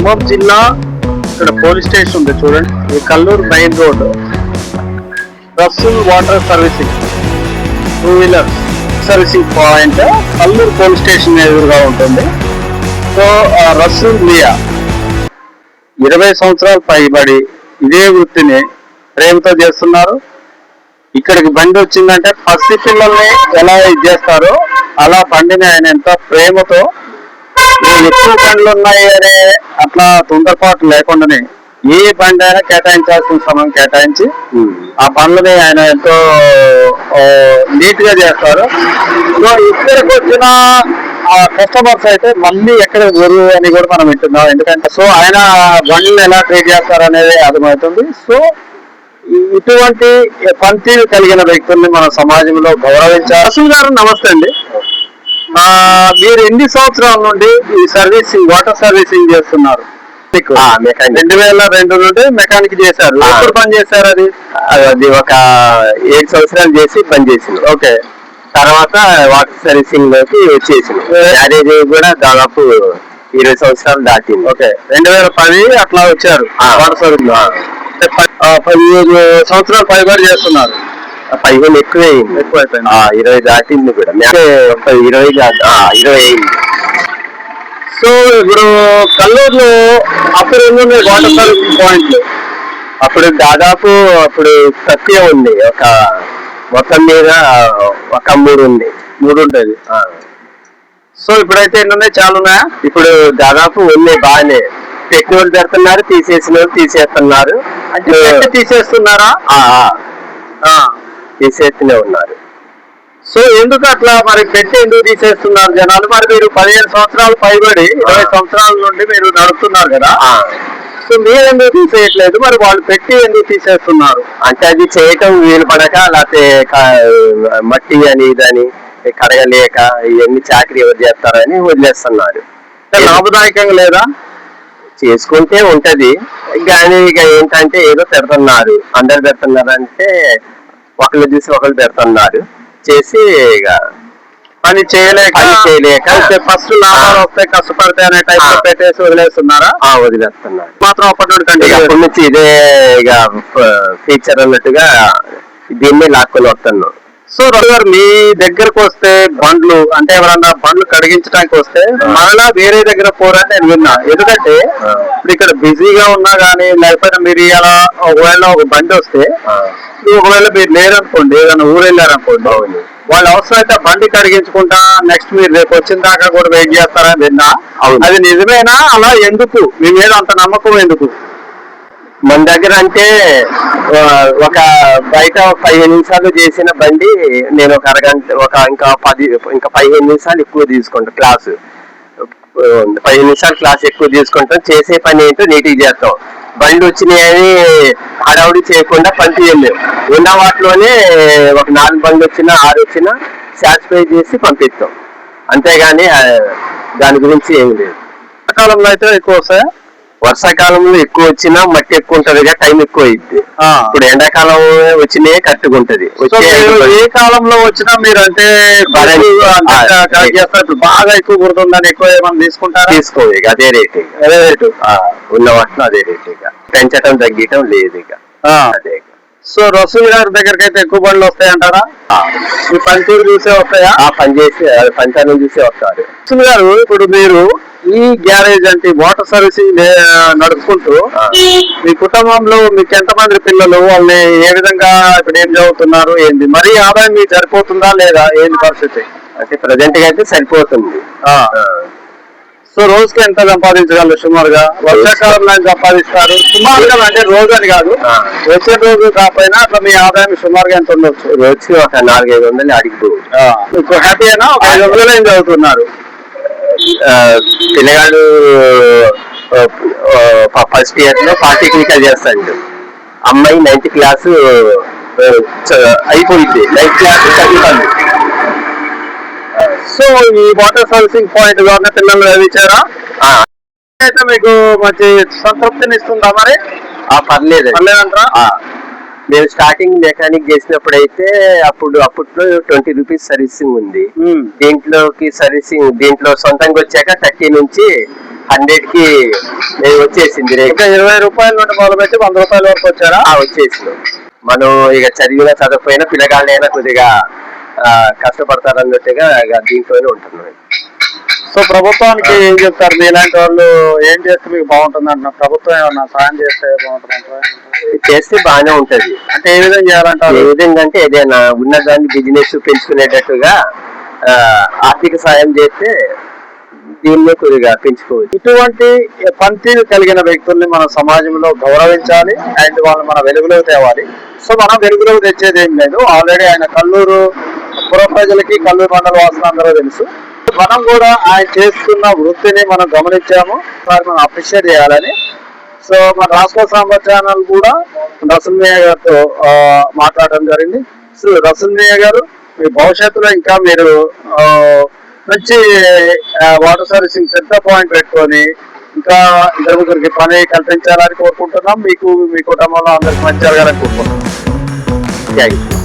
ఖమ్మం జిల్లా ఇక్కడ police station ఉంది చూడండి. ఈ Kalluru main road Rasool water servicing 2 wheeler servicing point Kalluru police station ఎదురుగా ఉంటుంది. సో రసూల్ మియా 20 సంవత్సరాలు పైబడి ఇదే వృత్తిని ప్రేమతో చేస్తున్నారు. ఇక్కడికి బండి వచ్చిందంటే పసి పిల్లల్ని ఎలా ఇది చేస్తారో అలా బండిని ఆయన ఎంతో ప్రేమతో ఎక్కువ బండ్లు ఉన్నాయి అనే అట్లా తొందరపాటు లేకుండానే ఏ బండి అయినా కేటాయించాల్సిన సమయం కేటాయించి ఆ బండ్లని ఆయన ఎంతో నీట్ గా చేస్తారు. సో ఇక్కడికి వచ్చిన కస్టమర్స్ అయితే మళ్ళీ ఎక్కడ గురు అని కూడా మనం వింటున్నాం. ఎందుకంటే సో ఆయన బండ్లను ఎలా ట్రీట్ చేస్తారు అనేది అర్థమవుతుంది. సో ఇటువంటి పనితీరు కలిగిన వ్యక్తుల్ని మన సమాజంలో గౌరవించాలి. రసూల్ గారు నమస్తే అండి. మీరు ఎన్ని సంవత్సరాల నుండి ఈ సర్వీసింగ్ వాటర్ సర్వీసింగ్ చేస్తున్నారు? 2002 నుండి మెకానిక్ చేశారు. ఎప్పుడు పని చేశారు? అది ఒక 7 సంవత్సరాలు చేసి పని చేసింది. ఓకే. తర్వాత వాటర్ సర్వీసింగ్ లోకి వచ్చేసింది. మ్యారేజ్ కూడా దాదాపు 20 సంవత్సరాలు దాటింది. ఓకే. 2010 అట్లా వచ్చారు వాటర్ సర్వీసింగ్. 15 సంవత్సరాలు పైబడి చేస్తున్నారు. 15 ఎక్కువైంది. 20 దాటింది కూడా. 20 అయింది. సో ఇప్పుడు కల్లూరులో అప్పుడు ఎన్ని వాటర్ సర్వీసింగ్ పాయింట్లు? అప్పుడు దాదాపు తక్కువ ఉంది. ఒక మొత్తం మీద ఒక 3 ఉంది. 3 ఉంటుంది. సో ఇప్పుడైతే ఎన్ని ఉన్నాయి? చాలా ఉన్నాయా? ఇప్పుడు దాదాపు ఉన్నాయి. బాగానే పెట్టిన వాళ్ళు పెడుతున్నారు, తీసేసిన వాళ్ళు తీసేస్తున్నారు. అంటే తీసేస్తున్నారా? తీసేస్తూనే ఉన్నారు. సో ఎందుకు అట్లా మరి పెట్టి ఎందుకు తీసేస్తున్నారు జనాలు? మరి మీరు 15 సంవత్సరాలు పైబడి 20 సంవత్సరాల నుండి మీరు నడుపుతున్నారు కదా. సో మీరు ఎందుకు తీసేయట్లేదు? మరి వాళ్ళు పెట్టి ఎందుకు తీసేస్తున్నారు? అంటే అది చేయటం వీలు పడక, లేకపోతే మట్టి అని ఇదని కడగలేక ఇవన్నీ చాకరీ ఎవరు చేస్తారని వదిలేస్తున్నారు. లాభదాయకంగా లేదా? చేసుకుంటే ఉంటది కానీ ఇక ఏంటంటే ఏదో పెడుతున్నారు, అందరు పెడుతున్నారు అంటే ఒకళ్ళు చూసి ఒకళ్ళు పెడుతున్నారు. చేసి ఇక పని చేయలేక ఫస్ట్ లాభాలు వస్తాయి కష్టపడితే అనే టైప్ పెట్టేసి వదిలేస్తున్నారా? వదిలేస్తున్నారు మాత్రం అప్పటి నుండి అప్పటి నుంచి ఇదే ఇక ఫీచర్ అన్నట్టుగా దీన్ని లాక్కొని వస్తున్నాం. సో రవి గారు మీ దగ్గరకు వస్తే బండ్లు అంటే ఎవరన్నా బండ్లు కడిగించడానికి వస్తే మరలా వేరే దగ్గర పోరని నేను విన్నా. ఎందుకంటే ఇప్పుడు ఇక్కడ బిజీగా ఉన్నా గానీ లేకపోతే మీరు ఇలా ఒకవేళ ఒక బండి వస్తే ఒకవేళ మీరు లేరనుకోండి, ఏదైనా ఊరు వెళ్ళారనుకోండి, వాళ్ళు అవసరమైతే బండి కడిగించుకుంటా నెక్స్ట్ మీరు రేపు వచ్చిన దాకా కూడా వెయిట్ చేస్తారని విన్నా. అది నిజమేనా? అలా ఎందుకు మీ మీద అంత నమ్మకం ఎందుకు? మన దగ్గర అంటే ఒక బయట 15 నిమిషాలు చేసిన బండి నేను ఒక అరగంట ఇంకా 15 నిమిషాలు ఎక్కువ తీసుకుంటాను. క్లాసు 15 నిమిషాలు క్లాస్ ఎక్కువ తీసుకుంటాం. చేసే పని ఏంటో నీట్గా చేస్తాం. బండి వచ్చినాయని హడావుడి చేయకుండా పని చేయలేము. ఉన్న వాటిలోనే ఒక 4 బండ్లు వచ్చినా 6 వచ్చినా సాటిస్ఫై చేసి పంపిస్తాం. అంతేగాని దాని గురించి ఏమి లేదు. సకాలంలో అయితే ఎక్కువ వస్తాయా? వర్షాకాలంలో ఎక్కువ వచ్చినా మట్టి ఎక్కువ ఉంటది, టైం ఎక్కువ అయింది. ఇప్పుడు ఎండాకాలం వచ్చినాయే కరెక్ట్గా ఉంటది. ఏ కాలంలో వచ్చినా మీరు అంటే బాగా ఎక్కువ కుడుతుందని ఎక్కువ ఏమన్నా తీసుకుంటారా? తీసుకో ఇక అదే రేటు ఉన్న వాటిలో అదే రేటు. ఇక పెంచటం తగ్గటం లేదు ఇక అదే. సో రసూల్ గారి దగ్గరికి అయితే ఎక్కువ బండ్లు వస్తాయంటారా? మీ పనితీరు చూసే వస్తాయా? పని చేసి పంచాలను చూసే వస్తారు. రసూల్ గారు ఇప్పుడు మీరు ఈ గ్యారేజ్ అంటే వాటర్ సర్వీసింగ్ నడుపుకుంటూ మీ కుటుంబంలో మీకు ఎంతమంది పిల్లలు, వాళ్ళని ఏ విధంగా ఇప్పుడు ఏం చదువుతున్నారు, ఏంటి మరి ఆదాయం మీకు సరిపోతుందా లేదా, ఏంటి పరిస్థితి? అంటే ప్రజెంట్ గా అయితే సరిపోతుంది. సో రోజుకి ఎంత సంపాదించగలరు సుమారుగా? వర్షాకాలంలో సంపాదిస్తారు సుమారుగా, అంటే రోజు అని కాదు, వచ్చే రోజు కాకపోయినా అట్లా మీ ఆదాయం సుమారుగా ఎంత ఉండొచ్చు? రోజుకి ఒక 400-500 అడిగిపోవచ్చు. హ్యాపీ అయినా ఒక 500 ఏం చదువుతున్నారు? పిల్లగాడు ఫస్ట్ ఇయర్ లో పాలిటెక్నికల్ చేస్తాడు. అమ్మాయి 9th క్లాసు అయిపోయింది. 9th క్లాస్ చదువుతాను. సో ఈ వాటర్ సర్వీసింగ్ పాయింట్ ద్వారా పిల్లలు చదివించారా? అయితే మీకు మంచి సంతృప్తిని ఇస్తుందా? మరి పర్లేదు పర్లేదంటారా? నేను స్టార్టింగ్ మెకానిక్ చేసినప్పుడు అయితే అప్పట్లో 20 రూపీస్ సర్వీసింగ్ ఉంది. దీంట్లో సొంతంగా వచ్చాక 30 నుంచి 100కి వచ్చేసింది రేట్. ఇంకా 20 రూపాయల నుండి మొదలుపెట్టి 100 రూపాయల వరకు వచ్చారా? వచ్చేసింది. మనం ఇక చదివినా చదవకపోయినా పిల్లగాళ్ళైనా కొద్దిగా కష్టపడతారన్నట్టుగా దీంట్లోనే ఉంటున్నాం. సో ప్రభుత్వానికి ఏం చెప్తారు? మీలాంటి వాళ్ళు ఏం చేస్తే మీకు బాగుంటుంది అంటున్నారు? ప్రభుత్వం ఏమన్నా సాయం చేస్తే బాగుంటుంది అంటారా? చేస్తే బాగానే ఉంటది. అంటే ఏ విధంగా చేయాలంటారు? ఏ విధంగా అంటే ఏదైనా ఉన్నదాన్ని బిజినెస్ పెంచుకునేటట్టుగా ఆర్థిక సాయం చేస్తే దీన్ని కొద్దిగా పెంచుకోవచ్చు. ఇటువంటి పనితీరు కలిగిన వ్యక్తుల్ని మన సమాజంలో గౌరవించాలి అండ్ వాళ్ళు మన వెలుగులోకి తేవాలి. సో మనం వెలుగులోకి తెచ్చేది ఏం లేదు. ఆల్రెడీ ఆయన కల్లూరు పుర ప్రజలకి, కల్లూరు మండల వాసులందరూ తెలుసు. మనం కూడా ఆయన చేస్తున్న వృత్తిని మనం గమనించాము, మనం అప్రిషియేట్ చేయాలని. సో మన రాష్ట్ర సాంబార్ ఛానల్ కూడా రసూల్ మియా గారితో మాట్లాడడం జరిగింది. సో రసూల్ మియా గారు, మీ భవిష్యత్తులో ఇంకా మీరు మంచి వాటర్ సర్వీసింగ్ సెంటర్ పాయింట్ పెట్టుకొని ఇంకా ఇద్దరు ముగ్గురికి పని కల్పించాలని కోరుకుంటున్నాం. మీకు, మీ కుటుంబంలో అందరికి మంచి జరగాలని కోరుకుంటున్నాం. Thank you.